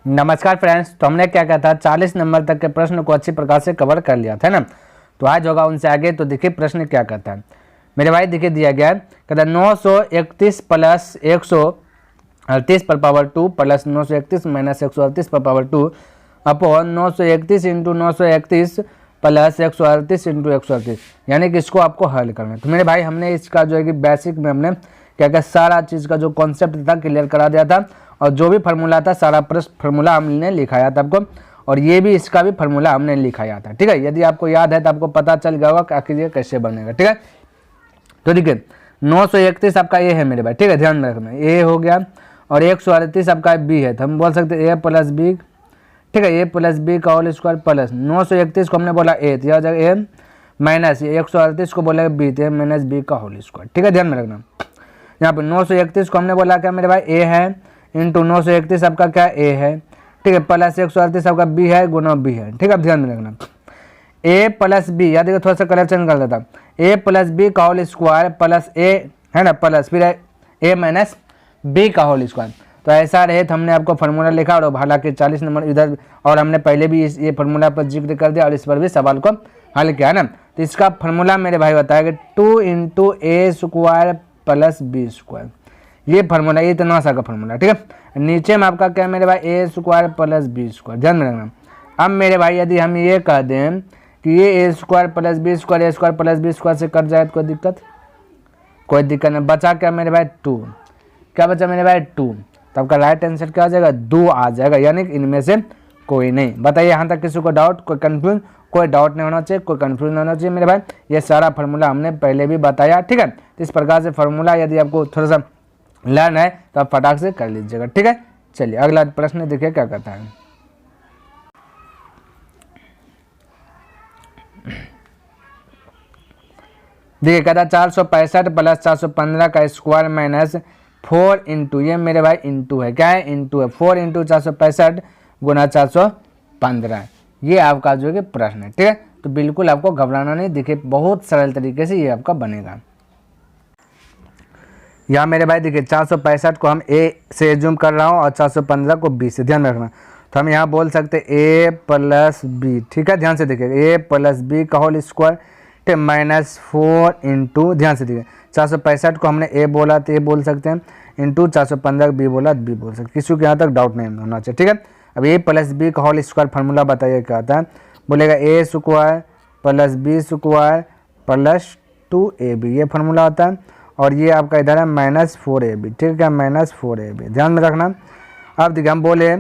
नमस्कार फ्रेंड्स, तो हमने क्या किया था 40 नंबर तक के प्रश्न को अच्छी प्रकार से कवर कर लिया था ना। तो आज होगा उनसे आगे। तो देखिए प्रश्न क्या कहता है मेरे भाई। देखिए दिया गया है, कहता है 931 प्लस 138 पर पावर 2 प्लस 931 माइनस 138 पर power 2 upon 931 into 931 plus 138 into 138, यानी कि इसको आपको हल करना है। तो मेरे भाई हमने इसका जो है कि बेसिक में हमने क्या क्या सारा चीज़ का जो कॉन्सेप्ट था क्लियर करा दिया था, और जो भी फार्मूला था सारा फार्मूला हमने लिखाया था आपको, और ये भी इसका भी फार्मूला हमने लिखाया था। ठीक है, यदि आपको याद है तो आपको पता चल गया होगा कि आखिर ये कैसे बनेगा। ठीक है, तो देखिए 931 आपका ए है मेरे भाई। ठीक है, ध्यान में रखना, ए हो गया, और 138 आपका बी है। तो हम बोल सकते हैं ए प्लस बी। ठीक है, ए प्लस बी का होल स्क्वायर प्लस 931 को हमने बोला ए, तो यह हो जाएगा ए माइनस 138 को बोला बी, तो माइनस बी का होल स्क्वायर। ठीक है, ध्यान में रखना, यहाँ पे 931 को हमने बोला क्या मेरे भाई ए है, इंटू 931 आपका क्या ए है। ठीक है, प्लस 138 आपका बी है गुना बी है। ठीक है, ध्यान में रखना, ए प्लस बी, याद देखो थोड़ा सा कलर चेंज कर देता, ए प्लस बी का होल स्क्वायर प्लस ए है ना, प्लस फिर ए माइनस बी का होल स्क्वायर। तो ऐसा रहे तो हमने आपको फार्मूला लिखा, और हालांकि 40 नंबर इधर, और हमने पहले भी ये फार्मूला पर जिक्र कर दिया और इस पर भी सवाल को हल किया है ना। तो इसका फार्मूला मेरे भाई बताया कि 2 इंटू ए स्क्वायर प्लस बी स्क्वायर, ये फार्मूला, ये इतना सा का फार्मूला। ठीक है, नीचे में आपका क्या मेरे भाई A square plus B square, ध्यान में रखना। अब मेरे भाई यदि हम ये कह दें कि ये ए स्क्वायर प्लस बी स्क्वायर, ए स्क्वायर प्लस बी स्क्वायर से कट जाए तो कोई दिक्कत नहीं। बचा क्या मेरे भाई 2, क्या बचा मेरे भाई 2, तो आपका राइट आंसर क्या आ जाएगा 2 आ जाएगा, यानी कि इनमें से कोई नहीं। बताइए यहाँ तक किसी को डाउट, कोई कंफ्यूज, कोई डाउट नहीं होना चाहिए, कोई कंफ्यूज नहीं होना चाहिए मेरे भाई। ये सारा फार्मूला हमने पहले भी बताया। ठीक है, तो इस प्रकार से फार्मूला यदि आपको थोड़ा सा लर्न है तो आप फटाक से कर लीजिएगा। ठीक है, चलिए अगला प्रश्न देखिए क्या कहता है। देखिए कहता है 465 प्लस 415 का स्क्वायर माइनस 4 इंटू, ये मेरे भाई इंटू है, क्या है इंटू है, 4 इंटू 465 गुना 415, ये आपका जो है कि प्रश्न है। ठीक है, तो बिल्कुल आपको घबराना नहीं, देखिए बहुत सरल तरीके से ये आपका बनेगा। यहाँ मेरे भाई देखिए 465 को हम ए से जूम कर रहा हूँ और 415 को बी से, ध्यान में रखना। तो हम यहाँ बोल सकते हैं ए प्लस बी। ठीक है, ध्यान से देखिए ए प्लस बी का होल स्क्वायर, ठीक, माइनस 4 इंटू, ध्यान से देखिए 465 को हमने ए बोला तो ए बोल सकते हैं, इंटू 415 बी बोला तो बी बोल सकते हैं, किसी को यहाँ तक डाउट नहीं होना चाहिए। ठीक है, अब ए प्लस बी का होल स्क्वायर फार्मूला बताइए क्या आता है। बोलेगा A square plus B square plus 2ab, ये फार्मूला होता है, और ये आपका इधर है माइनस 4ab। ठीक है, माइनस 4ab, ध्यान में रखना। अब देखिए हम बोले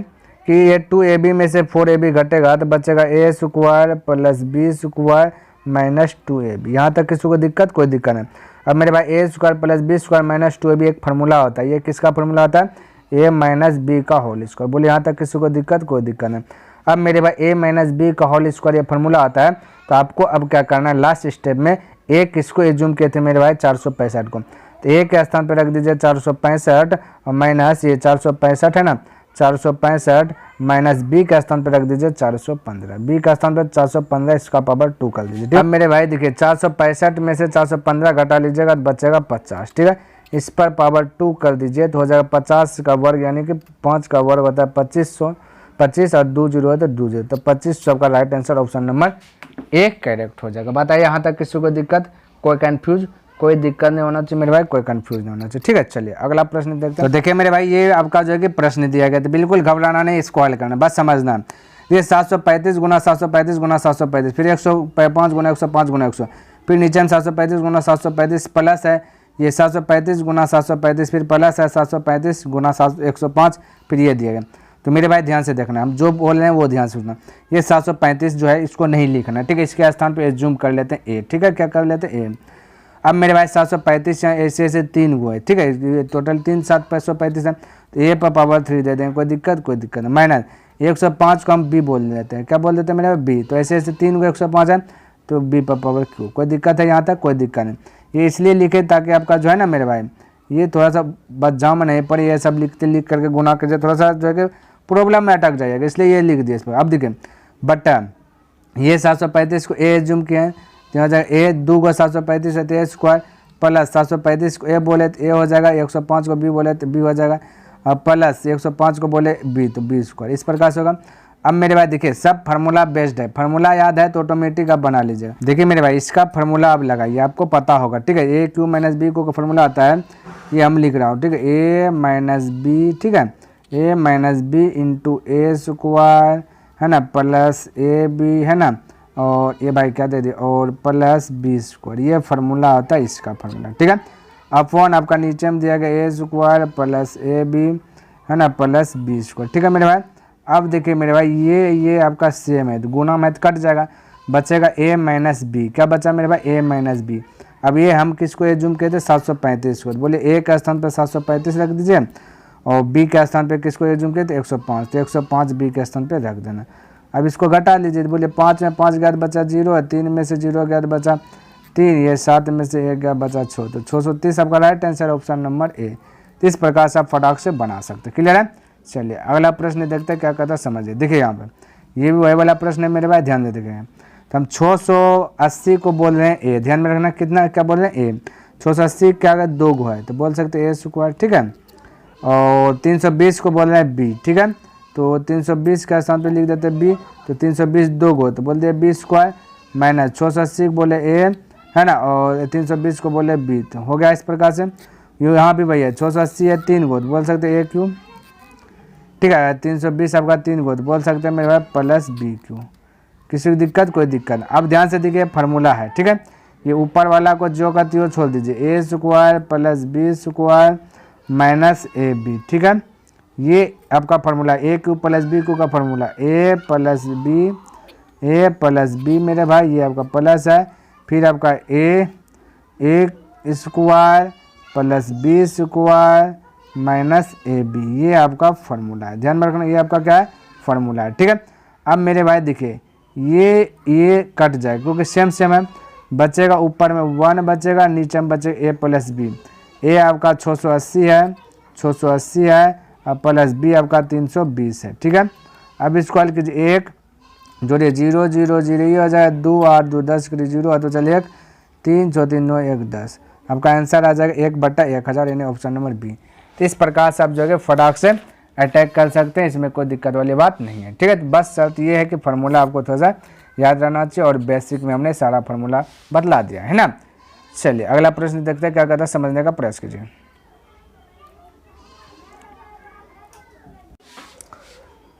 कि ये 2ab में से 4ab घटेगा तो बचेगा A square plus B square minus 2ab। यहाँ तक किसी को दिक्कत, कोई दिक्कत नहीं। अब मेरे भाई A square plus B square minus 2ab एक फार्मूला होता है, ये किसका फार्मूला होता है, ए माइनस बी का होल स्क्वायर। बोले यहाँ तक किसी को दिक्कत, कोई दिक्कत नहीं। अब मेरे भाई ए माइनस बी का होल स्क्वायर ये फार्मूला आता है, तो आपको अब क्या करना है, लास्ट स्टेप में ए किसको एज्यूम किए थे मेरे भाई 465 को, तो ए के स्थान पर रख दीजिए 465 और माइनस ये 465 है ना, 465 माइनस बी का स्थान पर रख दीजिए 415, बी का स्थान पर 415, इसका पावर 2 कर दीजिए। अब मेरे भाई देखिए 465 में से 415 घटा लीजिएगा तो बचेगा 50। ठीक है, इस पर पावर 2 कर दीजिए तो हो जाएगा 50 का वर्ग, यानी कि 5 का वर्ग होता है 25 और 2 जीरो है तो 2 जीरो, तो 2500 का right answer option number 1 correct हो जाएगा। बताइए यहाँ तक किसी को दिक्कत, कोई कंफ्यूज, कोई दिक्कत नहीं होना चाहिए मेरे भाई, कोई कंफ्यूज नहीं होना चाहिए। ठीक है, चलिए अगला प्रश्न देखते हैं। तो देखिए मेरे भाई ये आपका जो है कि प्रश्न दिया गया, तो बिल्कुल घबराना नहीं, इसको हल करना, बस समझना। ये 735 गुना 735 गुना 735, फिर 105 गुना 105 गुना 100, फिर नीचे में 735 गुना 735 प्लस है ये 735 गुना 735, फिर प्लस है 735 गुना 105, फिर ये दिया गया। तो मेरे भाई ध्यान से देखना, हम जो बोल रहे हैं वो ध्यान से सुनना। ये 735 जो है इसको नहीं लिखना, ठीक है, इसके स्थान पे जूम कर लेते हैं ए। ठीक है, क्या कर लेते हैं ए। अब मेरे भाई 735 ऐसे ऐसे 3 गो है, ठीक है, टोटल 3 7 535 है, तो ए पर पावर 3 दे देंगे, कोई दिक्कत, कोई दिक्कत नहीं। माइनस 105 को हम बी बोल देते हैं, क्या बोल देते हैं मेरे भाई बी, तो ऐसे ऐसे 3 गो 105 है तो बी पर पावर क्यू, कोई दिक्कत है यहाँ तक, कोई दिक्कत नहीं। ये इसलिए लिखे ताकि आपका जो है ना मेरे भाई ये थोड़ा सा बदजाम नहीं पड़े, ये सब लिख करके गुना करके थोड़ा सा जो है कि प्रॉब्लम में अटक जाएगा, इसलिए ये लिख दिया इस पर। अब देखिए बट्टा ये 735 को ए जूम किए हैं, तो हो जाएगा ए 2 को 735 है तो ए स्क्वायर प्लस 735 को ए बोले तो ए हो जाएगा, 105 को बी बोले तो बी हो जाएगा, और प्लस 105 को बोले बी तो बी स्क्वायर, इस प्रकार से होगा। अब मेरे भाई देखिए सब फार्मूला बेस्ड है, फार्मूला याद है तो ऑटोमेटिक आप बना लीजिएगा। देखिए मेरे भाई इसका फार्मूला आप लगाइए, आपको पता होगा, ठीक है। ए क्यू माइनस बी को फार्मूला आता है, ये हम लिख रहा हूँ, ठीक है, ए माइनस बी, ठीक है, ए माइनस बी इंटू ए स्क्वायर, है ना, प्लस ए बी, है ना, और ये भाई क्या दे दिए, और प्लस बी स्क्वायर, ये फार्मूला होता है इसका फार्मूला, ठीक है। अपॉन आपका नीचे में दिया गया ए स्क्वायर प्लस ए बी, है ना, प्लस बी स्क्वायर, ठीक है मेरे भाई। अब देखिए मेरे भाई ये आपका सेम है तो गुना मैथ कट जाएगा, बचेगा ए माइनस बी, क्या बचा मेरे भाई, ए माइनस बी। अब ये हम किसको एज्यूम कहते हैं, 735 को, बोले ए के स्थान पर 735 रख दीजिए और बी के स्थान पे किसको एज्यूम कहते हैं, 105, तो 105 बी के स्थान पे रख देना। अब इसको घटा लीजिए, बोले 5 में 5 गया बचा 0, 3 में से 0 गया बचा 3, ये 7 में से 1 गया बचा 6, तो 630 आपका right answer option number A. तो इस प्रकार से आप फटाक से बना सकते, क्लियर है। चलिए अगला प्रश्न देखते हैं क्या कहता है, समझिए। देखिए यहाँ पर ये भी वही वाला प्रश्न है मेरे भाई, ध्यान दे देखिए। तो हम 680 को बोल रहे हैं ए, ध्यान में रखना कितना क्या बोल रहे हैं ए, 680 क्या अगर 2 गो है तो बोल सकते हैं ए स्क्वायर, ठीक है, और 320 को बोल रहे हैं बी, ठीक है, तो 320 का स्थान पे लिख देते हैं बी, तो 320 2 गो तो बोल दिए बी स्क्वायर, माइनस 680 को बोले ए, है ना, और 320 को बोले बी, तो हो गया इस प्रकार से। यहाँ भी वही है, 680 है 3 गो तो बोल सकते हैं ए क्यू, ठीक है, 320 आपका 3 गो तो बोल सकते हैं मेरे भाई प्लस बी क्यू। किसी की दिक्कत, कोई दिक्कत। अब ध्यान से देखिए फार्मूला है, ठीक है, ये ऊपर वाला को जो का त्यों छोड़ दीजिए, A square plus B square minus A B, ठीक है, ये आपका formula A cube plus B cube का फार्मूला, ए प्लस बी मेरे भाई, ये आपका प्लस है, फिर आपका A square plus B square minus A B, ये आपका फार्मूला है, ध्यान में रखना, ये आपका क्या है फार्मूला है, ठीक है। अब मेरे भाई देखिए ये कट जाए क्योंकि सेम है, बचेगा ऊपर में 1 बचेगा, नीचे में बचेगा ए प्लस बी, ए आपका 680 है और प्लस बी आपका 320 है, ठीक है। अब इसको हल कीजिए, 1 जोड़िए 0 0 0, ये हो जाएगा 2 8 2 10 करिए 0 है तो चलिए 1 3 4 3 9 1 10, आपका आंसर आ जाएगा 1/1000, यानी ऑप्शन नंबर बी। तो इस प्रकार से आप जो है फटाक से अटैक कर सकते हैं, इसमें कोई दिक्कत वाली बात नहीं है, ठीक है। तो बस शर्त ये है कि फार्मूला आपको थोड़ा सा याद रहना चाहिए और बेसिक में हमने सारा फार्मूला बतला दिया है ना। चलिए अगला प्रश्न देखते हैं क्या कहता है, समझने का प्रयास कीजिए।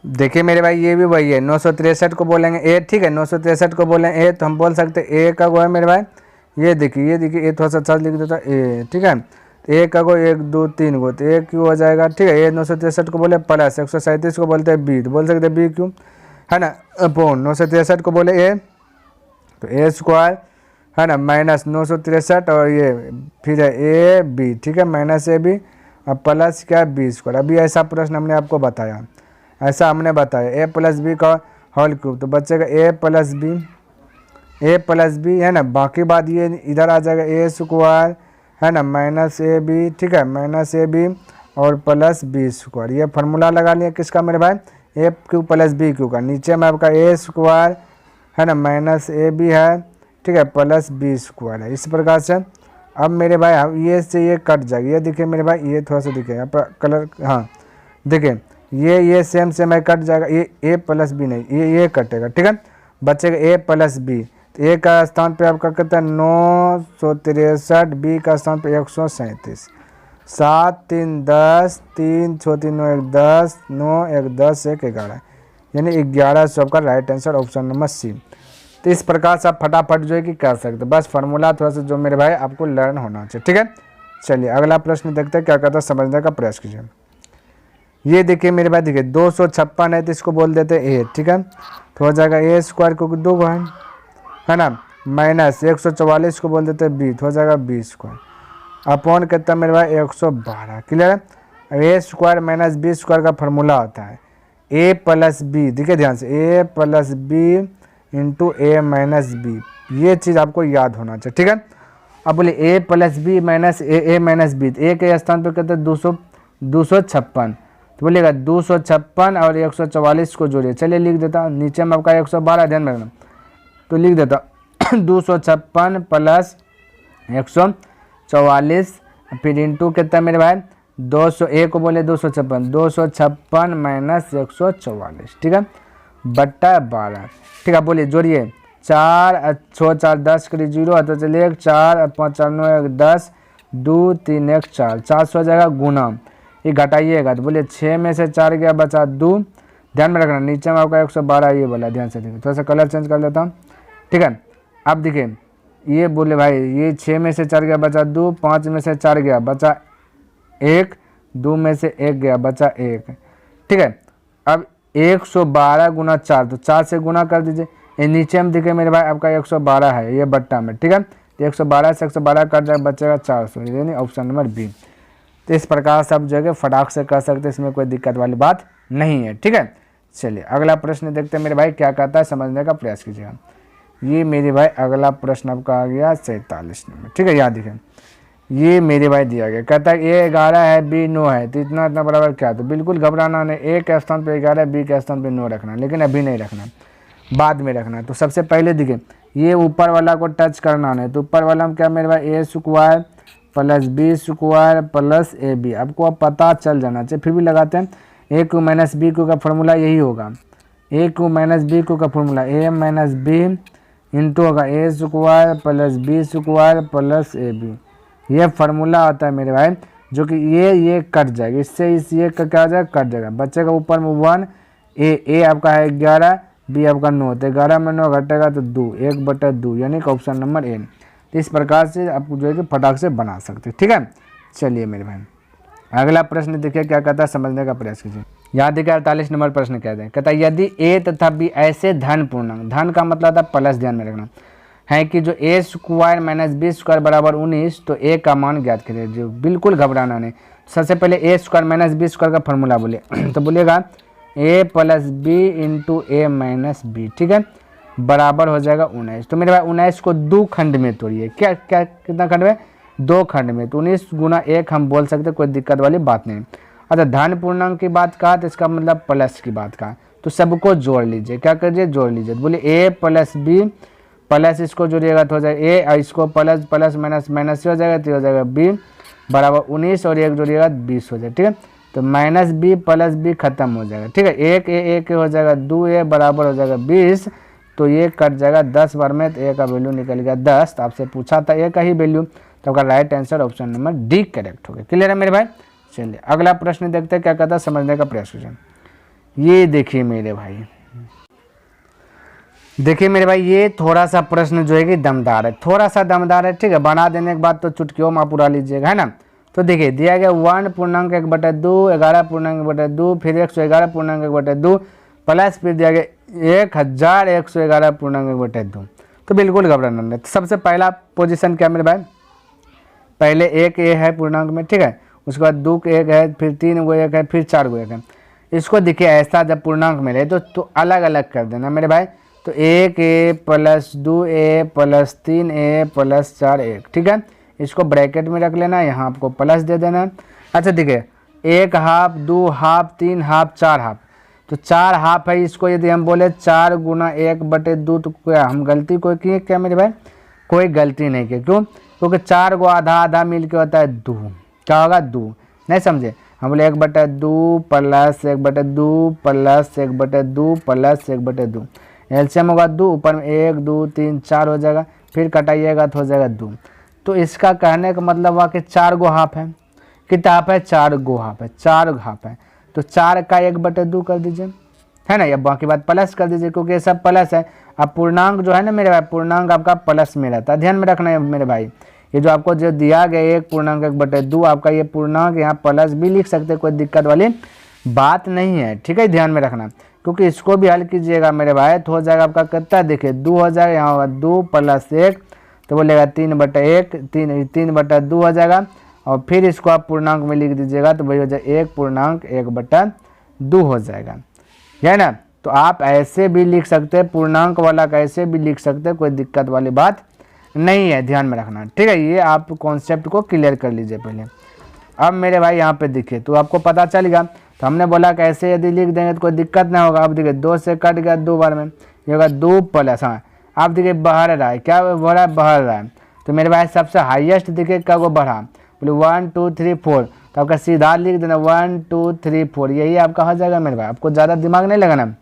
देखिए मेरे भाई ये भी वही है, 963 को बोलेंगे ए, ठीक है, 963 को बोलेंगे ए तो हम बोल सकते हैं ए का वो है मेरे भाई, ये देखिए ए थोड़ा सा अच्छा लिख देता ए, ठीक है, ए का गो 1 2 3 गो तो ए क्यू हो जाएगा, ठीक है। ए 963 को बोले प्लस 137 को बोलते हैं बी तो बोल सकते हैं बी क्यू, है ना, अपॉन 963 को बोले ए तो ए स्क्वायर, है ना, माइनस 963 और ये फिर है ए बी, ठीक है, माइनस ए बी और प्लस क्या बी स्क्वायर। अभी ऐसा प्रश्न हमने आपको बताया, ऐसा हमने बताया ए प्लस बी का होल क्यूब तो बचेगा ए प्लस बी, है ना, बाकी बात ये इधर आ जाएगा ए स्क्वायर, है ना, माइनस ए बी, ठीक है, माइनस ए बी और प्लस बी स्क्वायर। ये फार्मूला लगा लिया किसका मेरे भाई, ए क्यू प्लस बी क्यू का, नीचे में आपका ए स्क्वायर, है ना, माइनस ए बी है, ठीक है, प्लस बी स्क्वायर है, इस प्रकार से। अब मेरे भाई ये से ये कट जाएगा, ये देखिए मेरे भाई ये थोड़ा सा दिखे यहाँ पर कलर, हाँ देखिए ये सेम है कट जाएगा, ये ए प्लस बी नहीं, ये कटेगा, ठीक है, बचेगा ए प्लस बी, तो ए का स्थान पे आपका कितना 963, बी का स्थान पे 137, 7 3 10, 3 6 3 9 1 10, 9 1 10 1 11, यानी 1100 आपका right answer option number C. तो इस प्रकार से आप फटाफट जो है कि कर सकते, बस फार्मूला थोड़ा सा जो मेरे भाई आपको लर्न होना चाहिए, ठीक है। चलिए अगला प्रश्न देखते हैं क्या कहता है, समझने का प्रयास कीजिए। ये देखिए मेरे भाई देखिए 256 है तो इसको बोल देते हैं ए, ठीक है, तो हो जाएगा ए स्क्वायर क्योंकि 2 है ना, माइनस 144 को बोल देते हैं बी तो हो जाएगा बी स्क्वायर, अपॉन कितना मेरे भाई 112, क्लियर है। अब ए स्क्वायर माइनस बी स्क्वायर का फार्मूला होता है ए प्लस बी, देखिए ध्यान से, ए प्लस बी इंटू ए माइनस बी, ये चीज़ आपको याद होना चाहिए, ठीक है। अब बोले ए प्लस बी माइनस ए माइनस बी, ए के स्थान पर कहते हैं 256, तो बोलिएगा 256 और 144 को जोड़िए, चलिए लिख देता हूँ, नीचे में आपका 112 ध्यान में रखना, तो लिख देता 256 प्लस 144 फिर इंटू कितना मेरे भाई 201 को बोले 256, 256 माइनस 144, ठीक है, बट्टा 12, ठीक है। बोलिए जोड़िए, 4 6 4 10 करी 0 तो चलिए 4 5 4 9 1 10 2 3 1 4, 400 हो जाएगा गुना, ये घटाइएगा तो बोलिए 6 में से 4 गया बचा 2, ध्यान में रखना नीचे में आपका 112 ये बोला, ध्यान से देखिए, थोड़ा सा कलर चेंज कर लेता हूँ, ठीक है। अब देखिए ये बोले भाई ये 6 में से 4 गया बचा 2, 5 में से 4 गया बचा 1, 2 में से 1 गया बचा 1, ठीक है। अब 112 गुना 4, तो 4 से गुना कर दीजिए, ये नीचे में दिखे मेरे भाई आपका 112 है ये बट्टा में, ठीक है। तो 112 से 112 कट जाए बचेगा 400, यानी ऑप्शन नंबर बी। तो इस प्रकार से आप जो है फटाक से कर सकते हैं, इसमें कोई दिक्कत वाली बात नहीं है, ठीक है। चलिए अगला प्रश्न देखते हैं मेरे भाई क्या कहता है, समझने का प्रयास कीजिएगा। ये मेरे भाई अगला प्रश्न आपका आ गया 47 नंबर, ठीक है। याद देखिए ये मेरे भाई दिया गया, कहता है ए 11 है बी 9 है तो इतना इतना बराबर क्या, तो बिल्कुल घबराना नहीं, ए के स्थान पे 11 बी के स्थान पे 9 रखना, लेकिन अभी नहीं रखना, बाद में रखना। तो सबसे पहले देखिए ये ऊपर वाला को टच करना नहीं, तो ऊपर वाला में क्या मेरे भाई A square plus B square plus A B, आपको अब पता चल जाना चाहिए, फिर भी लगाते हैं। A cube minus B cube का फॉर्मूला यही होगा, A cube minus B cube का formula A minus B into होगा A square plus B square plus A B, ये फार्मूला होता है मेरे भाई, जो कि ये कट जाएगा, इससे इस ये का क्या हो जाएगा कट जाएगा, बचेगा ऊपर में 1, ए आपका है 11 बी आपका 9, तो 11 में 9 घटेगा तो 2, 1/2, यानी कि ऑप्शन नंबर ए। तो इस प्रकार से आप जो है कि फटाक से बना सकते हैं, ठीक है। चलिए मेरे भाई अगला प्रश्न देखिए क्या कहता है, समझने का प्रयास कीजिए। यहाँ देखिए 48 नंबर प्रश्न कहते हैं, कहता है यदि ए तथा बी ऐसे धन पूर्णांक, धन का मतलब था प्लस, ध्यान में रखना है कि जो ए स्क्वायर माइनस बी स्क्वायर बराबर 19, तो ए का मान ज्ञात करिए, जो बिल्कुल घबराना नहीं। सबसे पहले ए स्क्वायर माइनस बी स्क्वायर का फॉर्मूला बोले तो बोलिएगा ए प्लस बी इंटू ए माइनस बी, ठीक है, बराबर हो जाएगा 19। तो मेरे भाई 19 को 2 खंड में तोड़िए, क्या क्या कितना खंड में, 2 खंड में, तो 19 गुना 1 हम बोल सकते, कोई दिक्कत वाली बात नहीं। अच्छा धन पूर्णांक की बात कहा तो इसका मतलब प्लस की बात कहा, तो सबको जोड़ लीजिए, क्या करिए जोड़ लीजिए, बोलिए ए प्लस बी प्लस इसको जोड़िएगा तो हो जाएगा ए, और इसको प्लस प्लस माइनस माइनस से हो जाएगा तो हो जाएगा बी बराबर 19, और 1 जोड़िएगा 20 हो जाएगा, ठीक है। तो माइनस बी प्लस बी खत्म हो जाएगा, ठीक है, एक हो जाएगा 2a बराबर हो जाएगा 20, तो ये कट जाएगा 10 बार में, तो ए का वैल्यू निकल गया 10। तो आपसे पूछा था ए का ही वैल्यू, तो आपका right answer option number D correct हो गया। क्लियर है मेरे भाई। चलिए अगला प्रश्न देखते हैं क्या कहता है, समझने का प्रयास कीजिए। ये देखिए मेरे भाई, देखिए मेरे भाई ये थोड़ा सा प्रश्न जो है कि दमदार है, थोड़ा सा दमदार है, ठीक है। बना देने के बाद तो चुटकियों में पूरा लीजिएगा, है ना। तो देखिए दिया गया 1.1/2, 11.1/2, फिर 111.1/2 प्लस फिर दिया गया 1111.1/2, तो बिल्कुल घबराना नहीं। तो सबसे पहला पोजीशन क्या मेरे भाई, पहले एक ए है पूर्णांक में, ठीक है, उसके बाद 2 का 1 है, फिर 3 को 1 है, फिर 4 को 1 है। इसको देखिए ऐसा जब पूर्णांक में रहे तो अलग अलग कर देना मेरे भाई, तो 1a plus 2a plus 3a plus 4a, ठीक है। इसको ब्रैकेट में रख लेना, यहाँ आपको प्लस दे देना। अच्छा देखिए 1 हाफ 2 हाफ 3 हाफ 4 हाफ, तो 4 हाफ है, इसको यदि हम बोले 4 गुना 1/2, तो क्या हम गलती कोई की क्या मेरे भाई, कोई गलती नहीं की, क्यों, क्योंकि 4 को आधा आधा मिल के होता है 2, क्या होगा 2, नहीं समझे, हम बोले 1/2 प्लस 1/2 प्लस 1/2 प्लस 1/2, एलसीएम होगा 2, ऊपर में 1 2 3 4 हो जाएगा, फिर कटाइएगा तो हो जाएगा 2। तो इसका कहने का मतलब हुआ कि 4 गो हाफ है, कितना हाफ है, 4 गो हाफ है, 4 हाफ है, तो 4 का 1/2 कर दीजिए, है ना, या बाकी बात प्लस कर दीजिए, क्योंकि ये सब प्लस है। अब पूर्णांक जो है ना मेरे भाई, पूर्णांक आपका प्लस में रहता है, ध्यान में रखना है मेरे भाई। ये जो आपको जो दिया गया 1.1/2 आपका ये पूर्णांक, यहाँ प्लस भी लिख सकते हैं, कोई दिक्कत वाली बात नहीं है, ठीक है, ध्यान में रखना। क्योंकि इसको भी हल कीजिएगा मेरे भाई तो हो जाएगा आपका कितना, देखिए 2 हो जाएगा, यहाँ होगा 2 प्लस 1 तो बोलेगा 3/1, 3/2 हो जाएगा, और फिर इसको आप पूर्णांक में लिख दीजिएगा तो वही हो जाएगा 1.1/2 हो जाएगा, है ना। तो आप ऐसे भी लिख सकते हैं, पूर्णांक वाला कैसे भी लिख सकते हैं, कोई दिक्कत वाली बात नहीं है, ध्यान में रखना, ठीक है। ये आप कॉन्सेप्ट को क्लियर कर लीजिए पहले। अब मेरे भाई यहाँ पे देखिए तो आपको पता चलेगा, तो हमने बोला कि ऐसे यदि लिख देंगे तो कोई दिक्कत ना होगा। अब देखिए 2 से कट गया 2 बार में, ये होगा 2 प्लस, हाँ आप देखिए बढ़ रहा है, क्या हो रहा है, बढ़ रहा है। तो मेरे भाई सबसे हाईएस्ट देखिए क्या को बढ़ा, बोले 1 2 3 4, तो आपका सीधा लिख देना 1 2 3 4, यही आपका हो जाएगा मेरे भाई। आपको ज़्यादा दिमाग नहीं लगाना।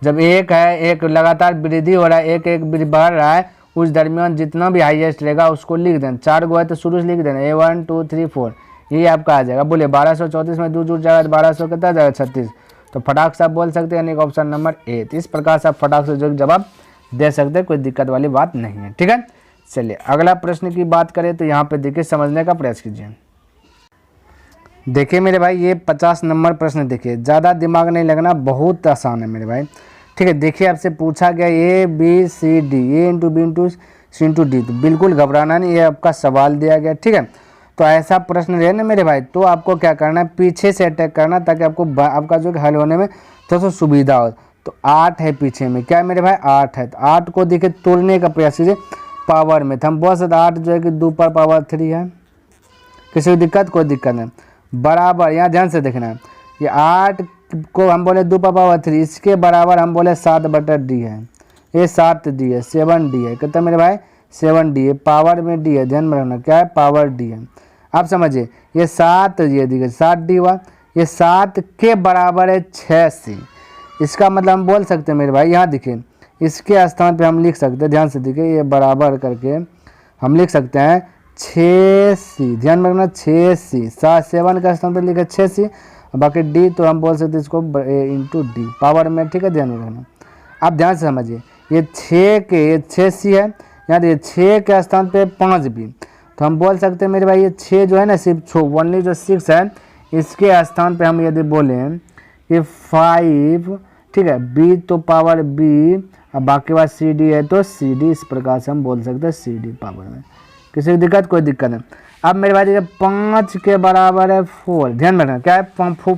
जब एक है, एक लगातार वृद्धि हो रहा है, एक एक बढ़ रहा है, उस दरमियान जितना भी हाईएस्ट रहेगा उसको लिख देना। 4 गो है तो शुरू से लिख देना A1 2 3 4, यही आपका आ जाएगा। बोले 1234 में 2 जुड़ जाएगा तो 1200 कितना जाएगा 36, तो फटाक से आप बोल सकते हैं, यानी ऑप्शन नंबर ए। तो इस प्रकार से आप फटाक से जो जवाब दे सकते हैं, कोई दिक्कत वाली बात नहीं है, ठीक है। चलिए अगला प्रश्न की बात करें तो यहाँ पे देखिए समझने का प्रयास कीजिए। देखिए मेरे भाई ये 50 नंबर प्रश्न, देखिए ज़्यादा दिमाग नहीं लगना, बहुत आसान है मेरे भाई, ठीक है। देखिए आपसे पूछा गया A B C D, A into B into C into D, तो बिल्कुल घबराना नहीं, ये आपका सवाल दिया गया, ठीक है। तो ऐसा प्रश्न रहे ना मेरे भाई, तो आपको क्या करना है, पीछे से अटैक करना, ताकि आपको आपका जो हल होने में थोड़ा सा सुविधा हो। तो 8 है पीछे में, क्या है मेरे भाई 8 है, तो 8 को देखिए तोड़ने का प्रयास कीजिए पावर में। तो हम बहुत से 8 जो है कि 2 पर पावर 3 है, किसी को दिक्कत, कोई दिक्कत नहीं, बराबर। यहाँ ध्यान से देखना है, ये 8 को हम बोले 2 पर पावर 3, इसके बराबर हम बोले 7/d है, ये 7d है, 7d है, कितना मेरे भाई 7d है, पावर में d है, ध्यान में रखना क्या है पावर d है। आप समझिए ये 7, ये देखिए 7d हुआ, ये 7 के बराबर है 6c। इसका मतलब हम बोल सकते हैं मेरे भाई, यहाँ देखिए इसके स्थान पे हम लिख सकते हैं, ध्यान से देखिए ये बराबर करके हम लिख सकते हैं 6c, ध्यान में रखना 6c, 7 का स्थान पे लिखे 6c, बाकी d तो हम बोल सकते हैं इसको इंटू डी पावर में, ठीक है, ध्यान में रखना। आप ध्यान से समझिए ये 6c है, यहाँ देखिए 6 के स्थान पे 5b, तो हम बोल सकते हैं मेरे भाई ये 6 जो है ना सिर्फ ओनली जो 6 है, इसके स्थान पे हम यदि बोलें ये 5, ठीक है, b तो पावर b, अब बाकी बात सी डी है तो सी डी, इस प्रकार से हम बोल सकते हैं सी डी पावर में, किसी की दिक्कत, कोई दिक्कत नहीं। अब मेरे भाई देखिए 5 के बराबर है 4, ध्यान में रखना क्या है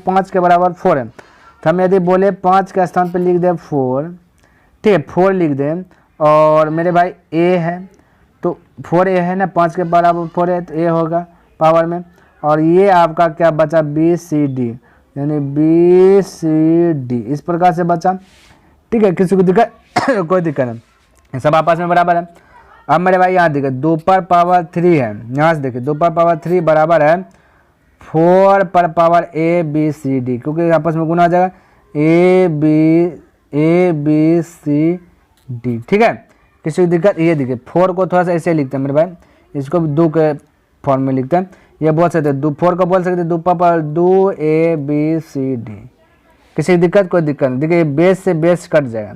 5 के बराबर 4 है, तो हम यदि बोले 5 के स्थान पर लिख दें 4, ठीक है 4 लिख दें, और मेरे भाई a है तो 4a है ना, 5 के बराबर 4 है तो a होगा पावर में, और ये आपका क्या बचा बी सी डी, यानी बी सी डी, इस प्रकार से बचा, ठीक है, किसी को दिक्कत कोई दिक्कत नहीं, सब आपस में बराबर है। अब मेरे भाई यहाँ देखिए 2 पर पावर 3 है, यहाँ से देखिए 2 पर पावर 3 बराबर है 4 पर power A B C D, क्योंकि आपस में गुना हो जाएगा ए बी सी डी, ठीक है, किसी की दिक्कत। ये देखिए 4 को थोड़ा सा ऐसे लिखते हैं मेरे भाई, इसको भी 2 के फॉर्म में लिखते हैं, ये बोल सकते हैं 4 को बोल सकते हैं 2 पर power 2 A B C D, किसी की दिक्कत, कोई दिक्कत नहीं। देखिए बेस से बेस कट जाएगा,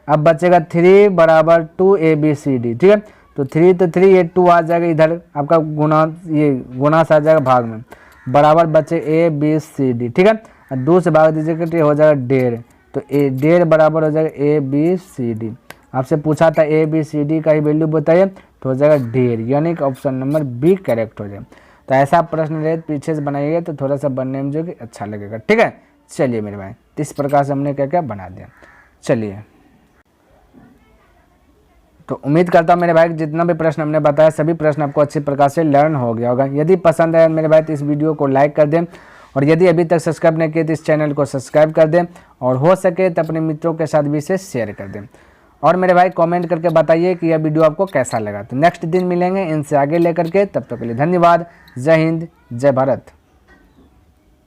अब बचेगा 3 बराबर 2 ए बी सी डी, ठीक है, तो 3 तो 3, ये 2 आ जाएगा इधर, आपका गुना, ये गुना से आ जाएगा भाग में, बराबर बचे ए बी सी डी, ठीक है, और 2 से भाग दीजिएगा तो हो जाएगा 1.5, तो 1.5 बराबर हो जाएगा ए बी सी डी। आपसे पूछा था ए बी सी डी का ही वैल्यू बताइए, तो हो जाएगा 1.5, यानी कि ऑप्शन नंबर बी करेक्ट हो जाए। तो ऐसा प्रश्न रहे पीछे से बनाइएगा तो थोड़ा सा बनने में जो कि अच्छा लगेगा, ठीक है। चलिए मेरे भाई इस प्रकार से हमने क्या क्या बना दिया। चलिए तो उम्मीद करता हूँ मेरे भाई जितना भी प्रश्न हमने बताया सभी प्रश्न आपको अच्छी प्रकार से लर्न हो गया होगा। यदि पसंद आया मेरे भाई तो इस वीडियो को लाइक कर दें, और यदि अभी तक सब्सक्राइब नहीं किए तो इस चैनल को सब्सक्राइब कर दें, और हो सके तो अपने मित्रों के साथ भी इसे शेयर कर दें। और मेरे भाई कमेंट करके बताइए कि यह वीडियो आपको कैसा लगा। तो नेक्स्ट दिन मिलेंगे इनसे आगे लेकर के, तब तक के लिए धन्यवाद। जय हिंद, जय भारत।